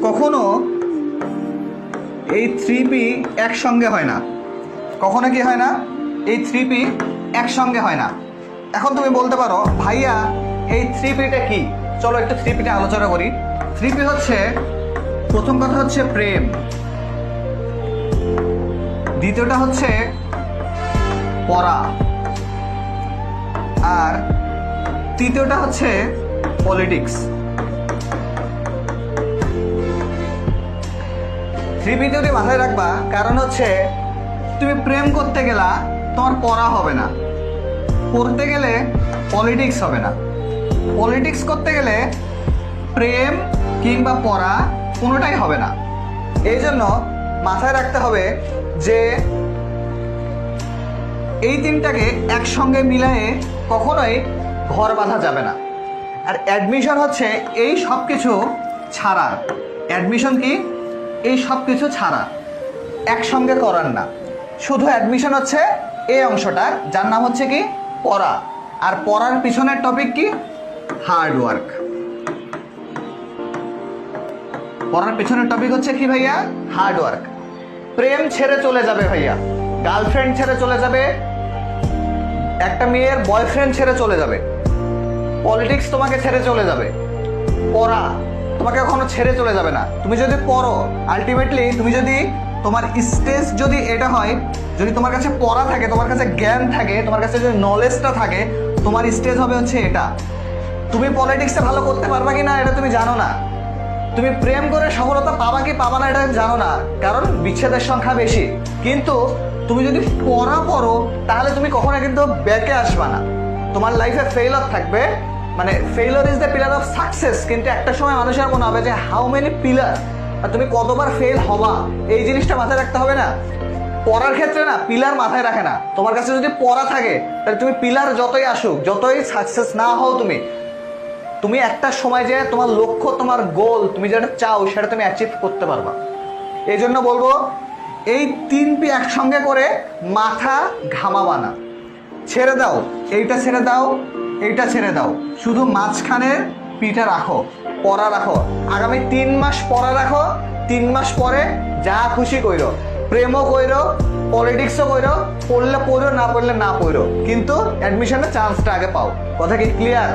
কখনো এই 3P একসঙ্গে হয় না। কখনো কি হয় না? এই 3P একসঙ্গে হয় না। এখন তুমি বলতে পারো ভাইয়া এই 3Pটা কি? চলো একটু 3Pটা আলোচনা করি। 3P হচ্ছে, প্রথম কথা হচ্ছে প্রেম, দ্বিতীয়টা হচ্ছে পড়া, আর তৃতীয়টা হচ্ছে পলিটিক্স। 3P যদি মাথায় রাখবা, কারণ হচ্ছে তুমি প্রেম করতে গেলা তোমার পড়া হবে না, পড়তে গেলে পলিটিক্স হবে না, পলিটিক্স করতে গেলে প্রেম কিংবা পড়া কোনোটাই হবে না। এই জন্য মাথায় রাখতে হবে যে এই তিনটাকে একসঙ্গে মিলিয়ে কখনোই ঘর বাঁধা যাবে না। আর অ্যাডমিশন হচ্ছে এই সব কিছু ছাড়া, অ্যাডমিশন কি এই সব কিছু ছাড়া, একসঙ্গে করার না। শুধু অ্যাডমিশন হচ্ছে এই অংশটা, যার নাম হচ্ছে কি পড়া। আর পড়ার পিছনের টপিক কি? Hard work. পড়ার পিছনের টপিক হচ্ছে কি ভাইয়া? Hard work. প্রেম ছেড়ে চলে যাবে ভাইয়া, গার্লফ্রেন্ড ছেড়ে চলে যাবে, একটা মেয়ের বয়ফ্রেন্ড ছেড়ে চলে যাবে, পলিটিক্স তোমাকে ছেড়ে চলে যাবে, পড়া তোমাকে কখনো ছেড়ে চলে যাবে না। তুমি যদি পড়ো, আলটিমেটলি তুমি যদি, তোমার স্টেজ যদি এটা হয়, যদি তোমার কাছে পড়া থাকে, তোমার কাছে জ্ঞান থাকে, তোমার কাছে যদি নলেজটা থাকে, তোমার স্টেজ হবে হচ্ছে এটা। তুমি পলিটিক্সে ভালো করতে পারবা কি না এটা তুমি জানো না, তুমি প্রেম করে সফলতা পাবা কি পাবা না এটা জানো না, কারণ বিচ্ছেদের সংখ্যা বেশি। কিন্তু তুমি যদি পড়া পড়ো তাহলে তুমি কখনো কিন্তু ব্যাকে আসবা না, তোমার লাইফে ফেইলার থাকবে, মানে failure is the pillar of success. কিন্তু একটা সময় মানুষের মনে হবে যে হাউ মেনি পিলার, আর তুমি কতবার ফেল হবা, এই জিনিসটা মাথায় রাখতে হবে না। পড়ার ক্ষেত্রে না পিলার মাথায় রাখে না, তোমার কাছে যদি পড়া থাকে তাহলে তুমি পিলার যতই আসুক, যতই সাকসেস না হও, তুমি একটা সময় যে তোমার লক্ষ্য, তোমার গোল, তুমি যেটা চাও সেটা তুমি অ্যাচিভ করতে পারবা। এই জন্য বলবো এই 3P একসঙ্গে করে মাথা ঘামাবা না, ছেড়ে দাও, এইটা ছেড়ে দাও, এইটা ছেড়ে দাও, শুধু মাঝখানের পিঠে রাখো, পড়া রাখো। আগামী 3 মাস পড়া রাখো, 3 মাস পরে যা খুশি কইরো, প্রেমও কইরো, পলিটিক্সও কইরো, পড়লে পড়ো, না পড়লে না পড়ো, কিন্তু অ্যাডমিশনের চান্সটা আগে পাও। কথা কি ক্লিয়ার?